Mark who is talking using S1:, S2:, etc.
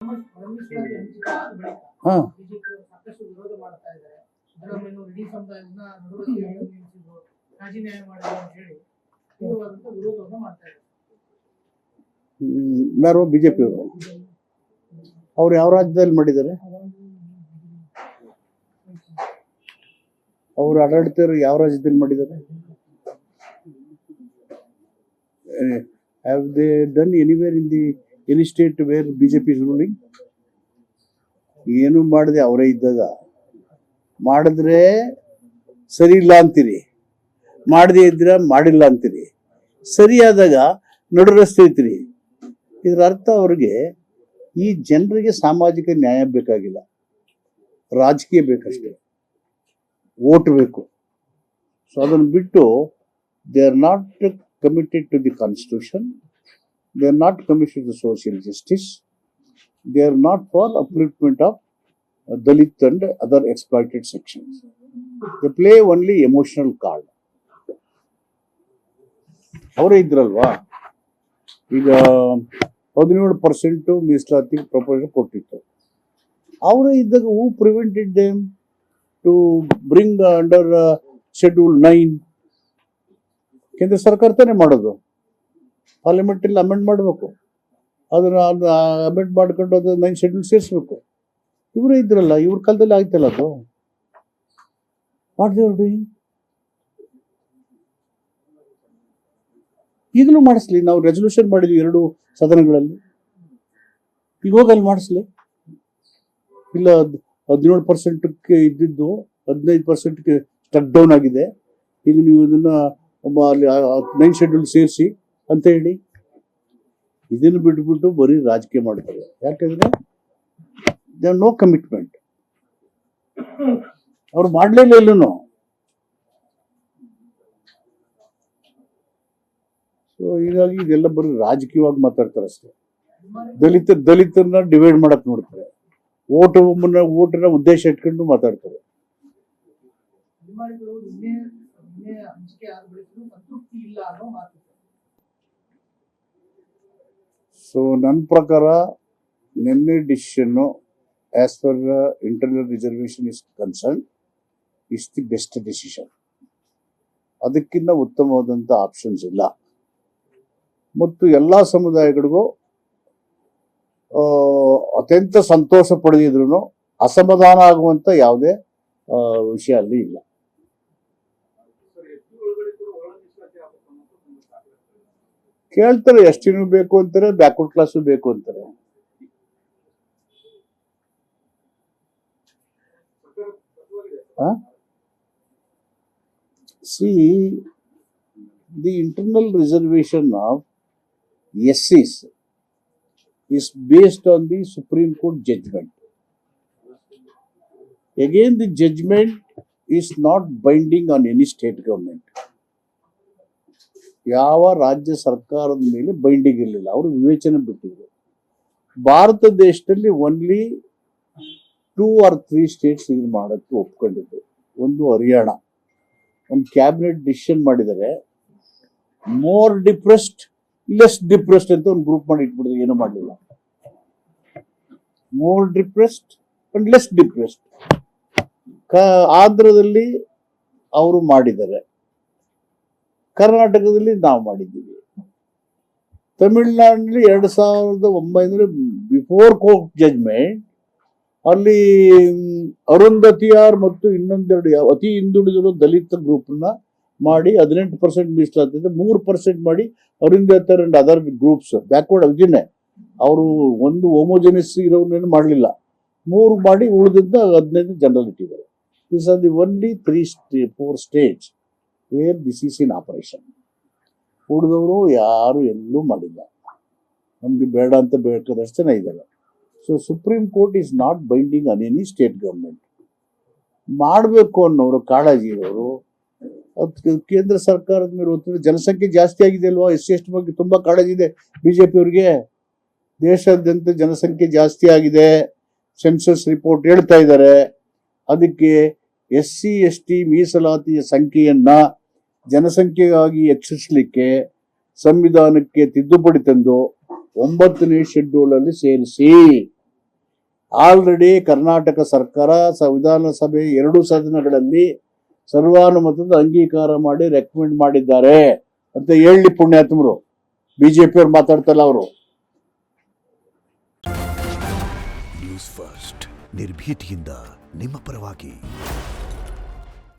S1: ಹಾ ಯಾರು ಬಿಜೆಪಿ ಅವರು ಅವ್ರು ಯಾವ ರಾಜ್ಯದಲ್ಲಿ ಮಾಡಿದ್ದಾರೆ? ಅವ್ರು ಆಡಳಿತ ಯಾವ ರಾಜ್ಯದಲ್ಲಿ ಮಾಡಿದ್ದಾರೆ? Have they done anywhere in any state where BJP is ruling? ಏನು ಮಾಡದೆ ಅವರೇ ಇದ್ದಾಗ ಮಾಡಿದ್ರೆ ಸರಿ ಇಲ್ಲ ಅಂತೀರಿ, ಮಾಡದೇ ಇದ್ರೆ ಮಾಡಿಲ್ಲ ಅಂತೀರಿ, ಸರಿಯಾದಾಗ ನಡು ರಸ್ತೆ ಐತಿರಿ. ಇದರ ಅರ್ಥ ಅವ್ರಿಗೆ ಈ ಜನರಿಗೆ ಸಾಮಾಜಿಕ ನ್ಯಾಯ ಬೇಕಾಗಿಲ್ಲ, ರಾಜಕೀಯ ಬೇಕಷ್ಟೇ, ಓಟ್ ಬೇಕು. ಸೊ ಅದನ್ನು ಬಿಟ್ಟು they are not committed to the constitution, they are not committed to social justice, they are not for upliftment of Dalit and other exploited sections. They play only emotional card. ಅವರೇ ಇದ್ರಲ್ವಾ, ಈಗ 17% ಮೀಸಲಾತಿ proposal ಕೊಟ್ಟಿತ್ತು. ಅವರೇ ಇದ್ದಾಗ who prevented them to bring under schedule 9? ಕೇಂದ್ರ ಸರ್ಕಾರ ತಾನೇ ಮಾಡೋದು, ಪಾರ್ಲಿಮೆಂಟಲ್ಲಿ ಅಮೆಂಡ್ ಮಾಡಬೇಕು, ಅದನ್ನು ಅಮೆಂಡ್ ಮಾಡ್ಕೊಂಡು ಅದು 9 ಶೆಡ್ಯೂಲ್ ಸೇರಿಸ್ಬೇಕು. ಇವರೇ ಇದ್ರಲ್ಲ, ಇವ್ರ ಕಾಲದಲ್ಲಿ ಆಯ್ತಲ್ಲ ಅದು. What they are doing? ಈಗಲೂ ಮಾಡಿಸ್ಲಿ, ನಾವು ರೆಸಲ್ಯೂಷನ್ ಮಾಡಿದ್ವಿ 2 ಸದನಗಳಲ್ಲಿ, ಈಗ ಹೋಗಲ್ಲಿ ಮಾಡಿಸ್ಲಿ. ಇಲ್ಲ 17% ಇದ್ದಿದ್ದು 15% ಸ್ಟಕ್ ಡೌನ್ ಆಗಿದೆ, ಈಗ ನೀವು ಇದನ್ನ 9 ಶೆಡ್ಯೂಲ್ ಸೇರಿಸಿ ಅಂತ ಹೇಳಿ. ಇದನ್ನು ಬಿಟ್ಬಿಟ್ಟು ಬರೀ ರಾಜಕೀಯ ಮಾಡ್ತಾರೆ. ಯಾಕಂದ್ರೆ ದೇ ನೋ ಕಮಿಟ್ಮೆಂಟ್, ಅವ್ರು ಮಾಡ್ಲಿಲ್ಲ ಎಲ್ಲೂ. ಸೊ ಹೀಗಾಗಿ ಇದೆಲ್ಲ ಬರೀ ರಾಜಕೀಯವಾಗಿ ಮಾತಾಡ್ತಾರೆ ಅಷ್ಟೇ. ದಲಿತರನ್ನ ಡಿವೈಡ್ ಮಾಡಕ್ ನೋಡ್ತಾರೆ, ಓಟನ್ನ ಉದ್ದೇಶ ಇಟ್ಕೊಂಡು ಮಾತಾಡ್ತಾರೆ. ಸೊ ನನ್ನ ಪ್ರಕಾರ ನಿನ್ನೆ decision as per internal reservation is concern is the best decision. ಅದಕ್ಕಿಂತ ಉತ್ತಮವಾದಂಥ ಆಪ್ಷನ್ಸ್ ಇಲ್ಲ. ಮತ್ತು ಎಲ್ಲ ಸಮುದಾಯಗಳಿಗೂ ಅತ್ಯಂತ ಸಂತೋಷ ಪಡೆದಿದ್ರು ಅಸಮಾಧಾನ ಆಗುವಂತ ಯಾವುದೇ ವಿಷಯ ಅಲ್ಲಿ ಇಲ್ಲ. ಕೇಳ್ತಾರೆ, ಎಷ್ಟಿನೂ ಬೇಕು ಅಂತಾರೆ, ಬ್ಯಾಕ್ವರ್ಡ್ ಕ್ಲಾಸು ಬೇಕು ಅಂತಾರೆ. See the internal reservation of SCs is based on the Supreme Court judgment. Again, the judgment is not binding on any state government. ಯಾವ ರಾಜ್ಯ ಸರ್ಕಾರದ ಮೇಲೆ ಬೈಂಡಿಂಗ್ ಇರಲಿಲ್ಲ, ಅವರು ವಿವೇಚನೆ ಬಿಟ್ಟಿದ್ರು. ಭಾರತ ದೇಶದಲ್ಲಿ ಓನ್ಲಿ 2 or 3 ಸ್ಟೇಟ್ಸ್ ಇದು ಮಾಡೋಕ್ಕೆ ಒಪ್ಕೊಂಡಿದ್ರು. ಒಂದು ಹರಿಯಾಣ, ಒಂದು ಕ್ಯಾಬಿನೆಟ್ ಡಿಸಿಷನ್ ಮಾಡಿದರೆ ಮೋರ್ ಡಿಪ್ರೆಸ್ಡ್ ಲೆಸ್ ಡಿಪ್ರೆಸ್ಡ್ ಅಂತ ಒಂದು ಗ್ರೂಪ್ ಮಾಡಿ ಇಟ್ಬಿಡಿದ್ರು, ಏನೂ ಮಾಡಲಿಲ್ಲ. More depressed and less depressed ಆಂಧ್ರದಲ್ಲಿ ಅವರು ಮಾಡಿದ್ದಾರೆ, ಕರ್ನಾಟಕದಲ್ಲಿ ನಾವು ಮಾಡಿದ್ದೀವಿ. ತಮಿಳುನಾಡಿನಲ್ಲಿ 2009 ಬಿಫೋರ್ ಕೋರ್ಟ್ ಜಜ್ಮೆಂಟ್ ಅಲ್ಲಿ ಅರುಂಧತಿಯಾರ್ ಮತ್ತು ಇನ್ನೊಂದೆರಡು ಅತಿ ಹಿಂದುಳಿದ ದಲಿತ ಗ್ರೂಪ್ನ ಮಾಡಿ 18% ಮೀಸಲಾತಿಯಿಂದ 3% ಮಾಡಿ ಅರುಂಧತಿಯಾರ್ ಅಂಡ್ ಅದರ್ ಗ್ರೂಪ್ಸ್ ಬ್ಯಾಕ್ವರ್ಡ್ ಇದನ್ನೇ ಅವರು ಒಂದು ಹೋಮೋಜೆನಿಸ್ ಇರೋನೇನು ಮಾಡಲಿಲ್ಲ, 3 ಮಾಡಿ ಉಳಿದಿದ್ದ 15 ಜನರಲ್ ಇಟ್ಟಿದ್ದಾರೆ. This are the only 3-4 states where this is in operation. ಉಳಿದವರು ಯಾರು ಎಲ್ಲೂ ಮಾಡಿಲ್ಲ, ನಮ್ಗೆ ಬೇಡ ಅಂತ ಬೇಕಾದಷ್ಟು ಜನ ಇದ್ದಾರೆ. So supreme court is not binding on any state government. ಮಾಡಬೇಕು ಅನ್ನೋರು ಕಾಳಜಿ ಇರೋರು ಕೇಂದ್ರ ಸರ್ಕಾರದ ಮೇಲೆ ಒತ್ತಡ. ಜನಸಂಖ್ಯೆ ಜಾಸ್ತಿ ಆಗಿದೆ ಅಲ್ವಾ, SC ಬಗ್ಗೆ ತುಂಬಾ ಕಾಳಜಿ ಇದೆ ಬಿಜೆಪಿ ಅವ್ರಿಗೆ. ದೇಶಾದ್ಯಂತ ಜನಸಂಖ್ಯೆ ಜಾಸ್ತಿ ಆಗಿದೆ, ಸೆನ್ಸಸ್ ರಿಪೋರ್ಟ್ ಹೇಳ್ತಾ ಇದ್ದಾರೆ. ಅದಕ್ಕೆ SC ST ಮೀಸಲಾತಿಯ ಸಂಖ್ಯೆಯನ್ನ ಜನಸಂಖ್ಯೆಗಾಗಿ ಹೆಚ್ಚಿಸಲಿಕ್ಕೆ ಸಂವಿಧಾನಕ್ಕೆ ತಿದ್ದುಪಡಿ ತಂದು 9ನೇ ಶೆಡ್ಯೂಲ್ ಅಲ್ಲಿ ಸೇರಿಸಿ ಆಲ್ರೆಡಿ ಕರ್ನಾಟಕ ಸರ್ಕಾರ ವಿಧಾನಸಭೆ 2 ಸದನಗಳಲ್ಲಿ ಸರ್ವಾನುಮತದ ಅಂಗೀಕಾರ ಮಾಡಿ ರೆಕಮೆಂಡ್ ಮಾಡಿದ್ದಾರೆ ಅಂತ ಹೇಳಿ ಪುಣ್ಯಾತ್ಮರು. ಬಿಜೆಪಿಯವ್ರು ಮಾತಾಡ್ತಲ್ಲ ಅವರು.
S2: ನ್ಯೂಸ್ ಫಸ್ಟ್ ನಿರ್ಭೀತಿಯಿಂದ ನಿಮ್ಮ ಪರವಾಗಿ.